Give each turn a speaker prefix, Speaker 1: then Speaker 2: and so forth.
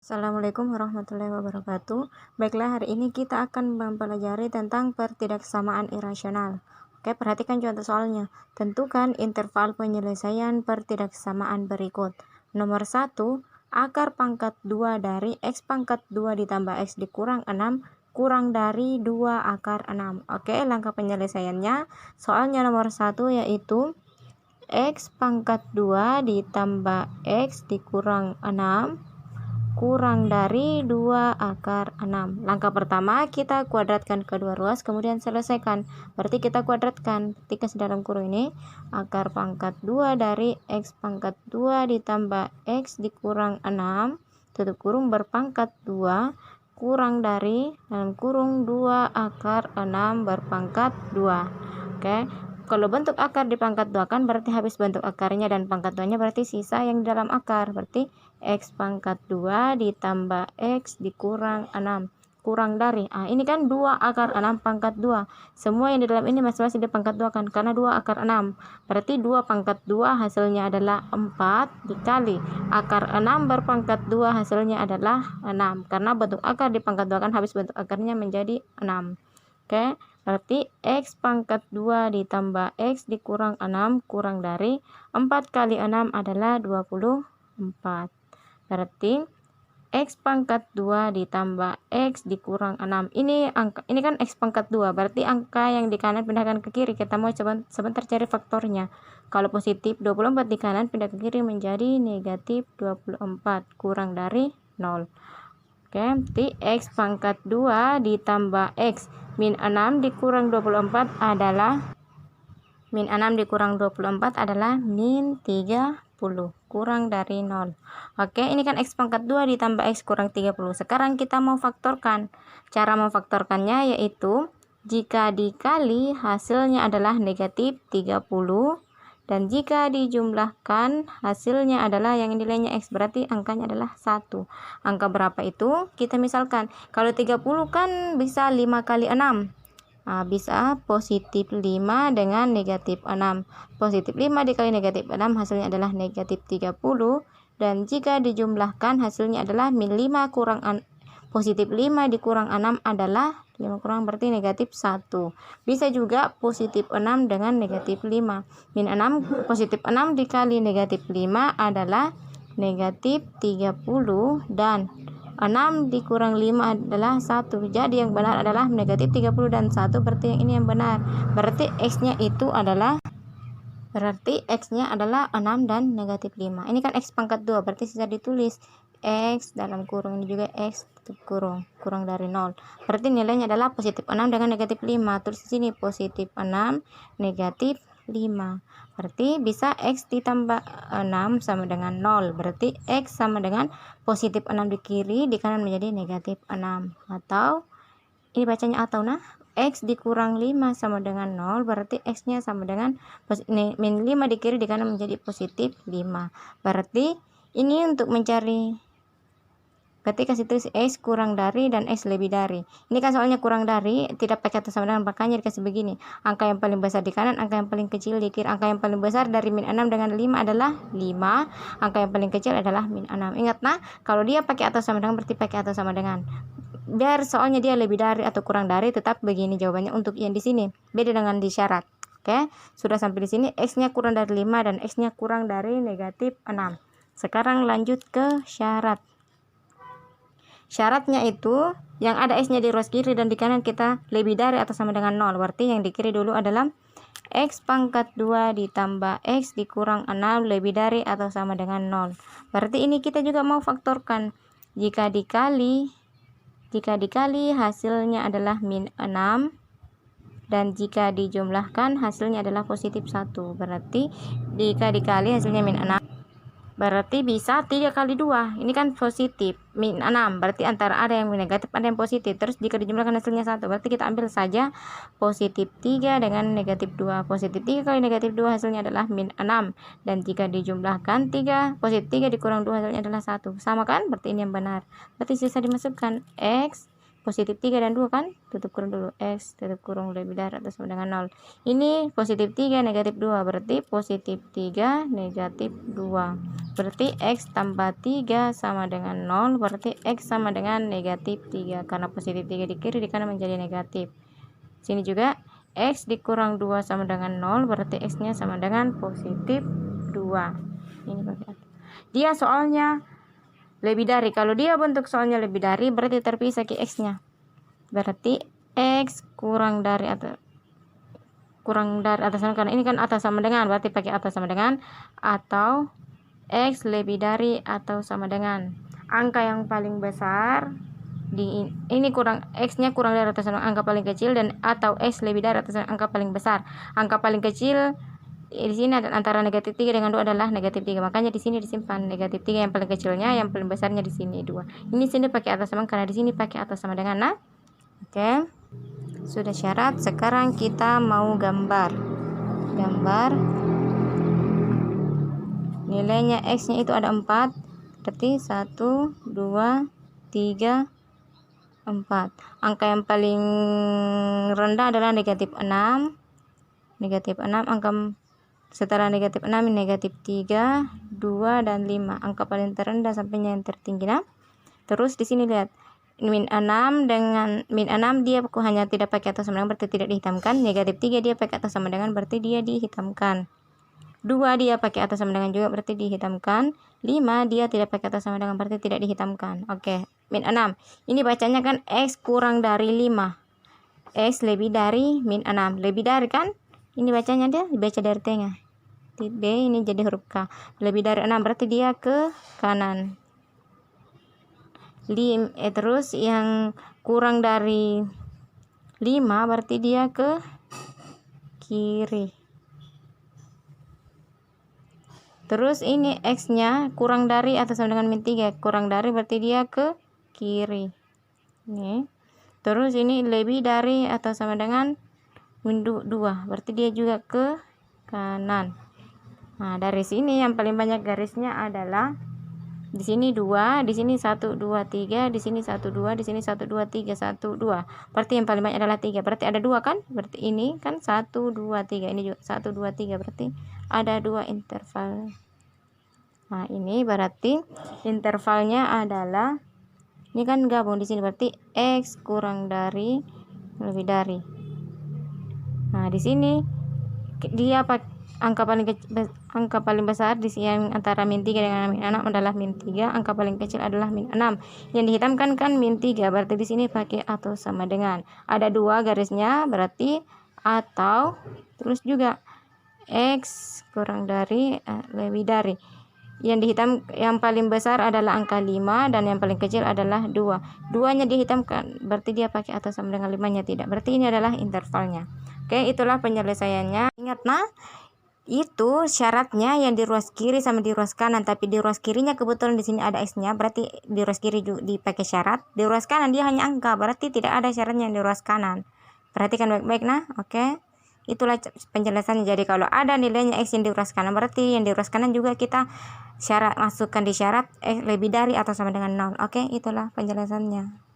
Speaker 1: Assalamualaikum warahmatullahi wabarakatuh. Baiklah, hari ini kita akan mempelajari tentang pertidaksamaan irasional. Oke, perhatikan contoh soalnya. Tentukan interval penyelesaian pertidaksamaan berikut. Nomor 1, akar pangkat 2 dari X pangkat 2 ditambah X dikurang 6 kurang dari 2 akar 6. Oke, langkah penyelesaiannya. Soalnya nomor 1 yaitu X pangkat 2 ditambah X dikurang 6 kurang dari 2 akar 6. Langkah pertama kita kuadratkan kedua ruas, kemudian selesaikan. Berarti kita kuadratkan, ketika dalam kurung ini akar pangkat 2 dari X pangkat 2 ditambah X dikurang 6 tutup kurung berpangkat 2 kurang dari dalam kurung 2 akar 6 berpangkat 2. Oke, kalau bentuk akar di pangkat 2 kan berarti habis bentuk akarnya, dan pangkat 2 nya berarti sisa yang di dalam akar. Berarti X pangkat 2 ditambah X dikurang 6 kurang dari, ini kan 2 akar 6 pangkat 2. Semua yang di dalam ini masing-masing di pangkat 2 kan, karena 2 akar 6. Berarti 2 pangkat 2 hasilnya adalah 4 dikali akar 6 berpangkat 2 hasilnya adalah 6. Karena bentuk akar di pangkat 2 kan habis bentuk akarnya menjadi 6. Oke, berarti X pangkat 2 ditambah X dikurang 6 kurang dari 4 kali 6 adalah 24. Berarti X pangkat 2 ditambah X dikurang 6. Ini kan X pangkat 2. Berarti angka yang di kanan pindahkan ke kiri. Kita mau coba sebentar cari faktornya. Kalau positif 24 di kanan pindah ke kiri menjadi negatif 24 kurang dari 0. Oke, berarti X pangkat 2 ditambah X min 6 dikurang 24 adalah min 6 dikurang 24 adalah min 30 kurang dari 0. Oke, ini kan X pangkat 2 ditambah X kurang 30. Sekarang kita mau faktorkan. Cara memfaktorkannya yaitu jika dikali hasilnya adalah negatif 30, dan jika dijumlahkan hasilnya adalah yang nilainya X, berarti angkanya adalah 1. Angka berapa itu? Kita misalkan kalau 30 kan bisa 5 kali 6. Bisa positif 5 dengan negatif 6. Positif 5 dikali negatif 6 hasilnya adalah negatif 30. Dan jika dijumlahkan hasilnya adalah min 5 kurang positif 5 dikurang 6 adalah 5 kurang berarti negatif 1. Bisa juga positif 6 dengan negatif 5. Min 6 positif 6 dikali negatif 5 adalah negatif 30, dan 6 dikurang 5 adalah 1. Jadi yang benar adalah negatif 30 dan 1, berarti yang ini yang benar. Berarti X-nya adalah 6 dan negatif 5. Ini kan X pangkat 2, berarti bisa ditulis X dalam kurung, ini juga X tutup kurang dari 0. Berarti nilainya adalah positif 6 dengan negatif 5. Tulis di sini positif 6 negatif 5. Berarti bisa X ditambah 6 sama dengan 0. Berarti X sama dengan positif 6 di kiri, di kanan menjadi negatif 6. Atau ini bacanya atau X dikurang 5 sama dengan 0, berarti X-nya sama dengan min 5 di kiri, di kanan menjadi positif 5. Berarti ini untuk mencari, berarti kasih tulis X kurang dari dan X lebih dari. Ini kan soalnya kurang dari, tidak pakai atau sama dengan, makanya dikasih begini. Angka yang paling besar di kanan, angka yang paling kecil di kiri. Angka yang paling besar dari min 6 dengan 5 adalah 5. Angka yang paling kecil adalah min 6. Ingat kalau dia pakai atau sama dengan berarti pakai atau sama dengan. Biar soalnya dia lebih dari atau kurang dari, tetap begini jawabannya untuk yang di sini. Beda dengan di syarat. Oke, sudah sampai di sini X-nya kurang dari 5 dan X-nya kurang dari negatif 6. Sekarang lanjut ke syarat. Syaratnya itu yang ada X-nya di ruas kiri dan di kanan kita lebih dari atau sama dengan 0. Berarti yang di kiri dulu adalah X pangkat 2 ditambah X dikurang 6 lebih dari atau sama dengan 0. Berarti ini kita juga mau faktorkan. Jika dikali hasilnya adalah min 6, dan jika dijumlahkan hasilnya adalah positif 1. Berarti jika dikali hasilnya min 6, berarti bisa 3 kali 2. Ini kan positif min 6, berarti antara ada yang negatif ada yang positif. Terus jika dijumlahkan hasilnya 1, berarti kita ambil saja positif 3 dengan negatif 2. Positif 3 kali negatif 2 hasilnya adalah min 6, dan jika dijumlahkan positif 3 dikurang 2 hasilnya adalah 1. Sama kan? Berarti ini yang benar. Berarti sisa dimasukkan X positif 3 dan 2 kan, tutup kurung dulu, X tutup kurung lebih dari atau sama dengan 0. Ini positif 3 negatif 2, berarti positif 3 negatif 2, berarti X tambah 3 sama dengan 0, berarti X sama dengan negatif 3, karena positif 3 di kiri, di kanan menjadi negatif. Sini juga X dikurang 2 sama dengan 0, berarti X nya sama dengan positif 2. Ini dia soalnya lebih dari. Kalau dia bentuk soalnya lebih dari, berarti terpisah ke X nya, berarti X kurang dari atas sana, karena ini kan atas sama dengan, berarti pakai atas sama dengan, atau X lebih dari atau sama dengan angka yang paling besar di ini kurang, X nya kurang dari atau sama angka paling kecil, dan atau X lebih dari atau sama angka paling besar. Angka paling kecil di sini antara negatif 3 dengan 2 adalah negatif 3, makanya di sini disimpan negatif 3 yang paling kecilnya, yang paling besarnya di sini 2. Ini sini pakai atas sama karena di sini pakai atas sama dengan. Nah, oke. Sudah syarat, sekarang kita mau gambar nilainya X nya itu ada 4, berarti 1 2 3 4. Angka yang paling rendah adalah negatif 6, angka setelah negatif 6 negatif 3, 2 dan 5. Angka paling terendah sampainya yang tertinggi. Nah, terus di sini lihat min 6 dengan min 6 dia hanya tidak pakai atas sama dengan, berarti tidak dihitamkan. Negatif 3 dia pakai atas sama dengan, berarti dia dihitamkan. 2 dia pakai atas sama dengan juga, berarti dihitamkan. 5 dia tidak pakai atas sama dengan, berarti tidak dihitamkan. Oke, min 6 ini bacanya kan X kurang dari 5, X lebih dari min 6, lebih dari kan, ini bacanya dia dibaca dari tengah, B ini jadi huruf K, lebih dari 6 berarti dia ke kanan. Terus yang kurang dari 5 berarti dia ke kiri. Terus ini X nya kurang dari atau sama dengan min 3, kurang dari berarti dia ke kiri. Nih. Terus ini lebih dari atau sama dengan min 2, berarti dia juga ke kanan. Nah, dari sini yang paling banyak garisnya adalah di sini 2, di sini 1 2 3, di sini 1 2, di sini 1 2 3 1 2. Berarti yang paling banyak adalah 3. Berarti ada 2 kan? Berarti ini kan 1 2 3. Ini juga 1 2 3. Berarti ada 2 interval. Nah, ini berarti intervalnya adalah ini kan gabung di sini, berarti X kurang dari lebih dari. Nah, di sini dia angka paling besar di sini yang antara min 3 dengan min 6 adalah min 3, angka paling kecil adalah min 6. Yang dihitamkan kan min 3, berarti di sini pakai atau sama dengan. Ada 2 garisnya, berarti atau, terus juga X kurang dari lebih dari. Yang yang paling besar adalah angka 5 dan yang paling kecil adalah 2. 2-nya dihitamkan, berarti dia pakai atau sama dengan 5-nya tidak. Berarti ini adalah intervalnya. Oke, itulah penyelesaiannya. Ingat nah, itu syaratnya yang di ruas kiri sama di ruas kanan, tapi di ruas kirinya kebetulan di sini ada X-nya, berarti di ruas kiri juga dipakai syarat. Di ruas kanan dia hanya angka, berarti tidak ada syaratnya yang di ruas kanan. Perhatikan baik-baik nah, oke. Itulah penjelasannya. Jadi kalau ada nilainya X yang di ruas kanan, berarti yang di ruas kanan juga kita syarat masukkan di syarat X lebih dari atau sama dengan 0. Oke, itulah penjelasannya.